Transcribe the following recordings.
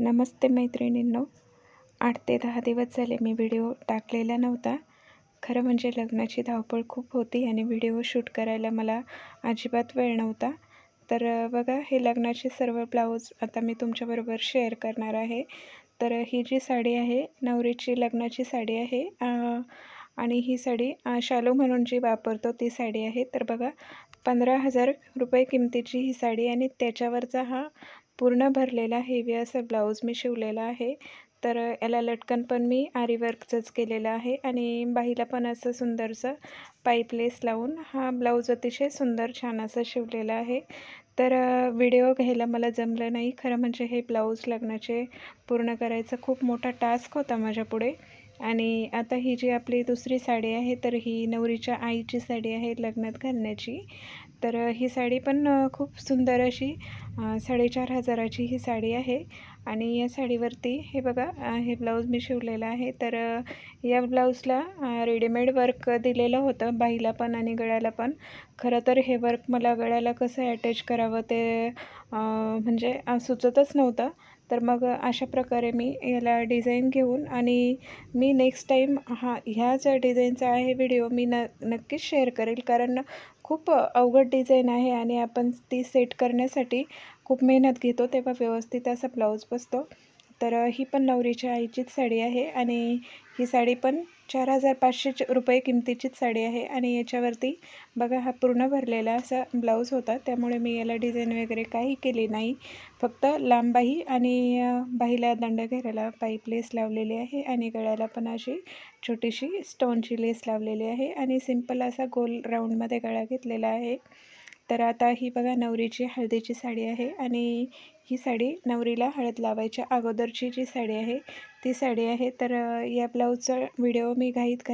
नमस्ते मैत्रिणींनो, 8 ते 10 दिवस झाले मी व्हिडिओ टाकलेला नव्हता. खरं म्हणजे लग्नाची धावपळ खूप होती आणि व्हिडिओ शूट करायला मला अजिबात वेळ नव्हता. तर बघा, हे लग्नाचे सर्व ब्लाऊज आता मी तुमच्याबरोबर शेअर करणार आहे. तर ही जी साडी आहे, नवरीची लग्नाची साडी आहे आणि ही साडी शालू म्हणून जी वापरतो ती साडी आहे. तर बघा, 15,000 रुपये किमतीची ही साडी आणि त्याच्यावरचा हा पूर्ण भरलेला हेवी असा ब्लाऊज मी शिवलेला आहे. तर याला लटकन पण मी आरी वर्कचंच केलेलं आहे आणि बाहीला पण असं सुंदरसं पाईप लेस लावून हा ब्लाऊज अतिशय सुंदर छान असा शिवलेला आहे. तर व्हिडिओ घ्यायला मला जमलं नाही. खरं म्हणजे हे ब्लाऊज लग्नाचे पूर्ण करायचा खूप मोठा टास्क होता माझ्यापुढे. आणि आता ही जी आपली दुसरी साडी आहे, तर ही नवरीच्या आईची साडी आहे लग्नात घालण्याची. तर ही साडी पण खूप सुंदर अशी 4,500 ची ही साडी आहे आणि या साडीवरती हे बघा, हे ब्लाऊज मी शिवलेलं आहे. तर या ब्लाऊजला रेडीमेड वर्क दिलेलं होतं बाहीला पण आणि गळ्याला पण. खरं तर हे वर्क मला गळ्याला कसं अटॅच करावं ते म्हणजे सुचतच नव्हतं. तर मग अशा प्रकारे मी याला डिझाईन घेऊन आणि मी नेक्स्ट टाईम ह्या ज्या डिझाईनचा आहे व्हिडिओ मी नक्कीच शेअर करेल, कारण खूप अवघड डिझाईन आहे आणि आपण ती सेट करण्यासाठी खूप मेहनत घेतो, तेव्हा व्यवस्थित असा ब्लाऊज बसतो. तर ही पण नवरीच्या आईचीच साडी आहे आणि ही साडी पण 4,500 रुपये किमतीचीच साडी आहे आणि याच्यावरती बघा, हा पूर्ण भरलेला असा ब्लाऊज होता, त्यामुळे मी याला डिझाईन वगैरे काही केली नाही. फक्त लांब बाही आणि बाहीला दांडा घेरायला पाईप लेस लावलेली आहे आणि गळ्याला पण अशी छोटीशी स्टोनची लेस लावलेली आहे आणि सिंपल असा गोल राऊंडमध्ये गळा घेतलेला आहे. तर आता ही बघा, नवरीची हळदीची साडी आहे आणि ही साडी नवरीला हळद लावायच्या अगोदरची जी साडी आहे ती साडी आहे. तर या ब्लाऊजचा व्हिडिओ मी घाईत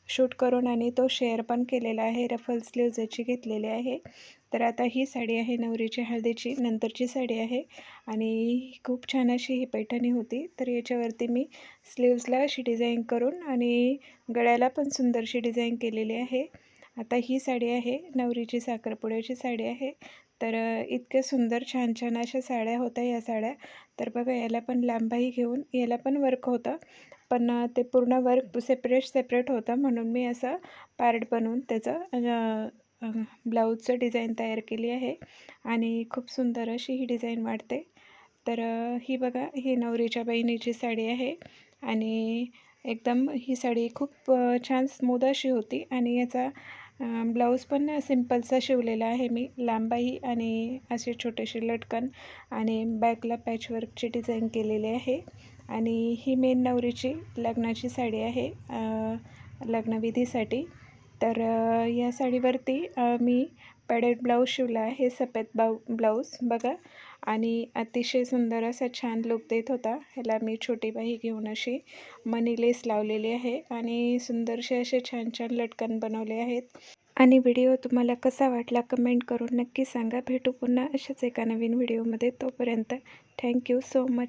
शूट करून आणि तो शेअर पण केलेला आहे. रफल स्लीव्ज याची घेतलेली आहे. तर आता ही साडी आहे नवरीची हळदीची नंतरची साडी आहे आणि खूप छान अशी ही पैठणी होती. तर याच्यावरती मी स्लीव्जला अशी डिझाईन करून आणि गळ्याला पण सुंदरशी डिझाईन केलेली आहे. आता ही साडी आहे नवरीची साखरपुड्याची साडी आहे. तर इतके सुंदर छान छान अशा साड्या होत्या या साड्या. तर बघा, याला पण लांबाही घेऊन याला पण वर्क होतं, पण ते पूर्ण वर्क सेपरेट होतं, म्हणून मी असं पार्ट बनवून त्याचं ब्लाऊजचं डिझाईन तयार केली आहे आणि खूप सुंदर अशी ही डिझाईन वाटते. तर ही बघा, ही नवरीच्या बहिणीची साडी आहे आणि एकदम ही साडी खूप छान स्मूद अशी होती आणि याचा ब्लाऊज पण सिंपलचा शिवलेला आहे मी. लांबाही आणि असे छोटेसे लटकन आणि बॅकला पॅचवर्कची डिझाईन केलेली आहे आणि ही मेन नवरीची लग्नाची साडी आहे लग्नविधीसाठी. तर या साडीवरती मी पॅडेड ब्लाऊज शिवला आहे, सफेद ब्लाऊज बघा आणि अतिशय सुंदर असा छान लुक देत होता. ह्याला मी छोटी बाही घेऊन अशी मनी लेस लावलेली आहे आणि सुंदरसे असे छान छान लटकन बनवले आहेत. आणि व्हिडिओ तुम्हाला कसा वाटला कमेंट करून नक्की सांगा. भेटू पुन्हा अशाच एका नवीन व्हिडिओमध्ये. तोपर्यंत थँक्यू सो मच.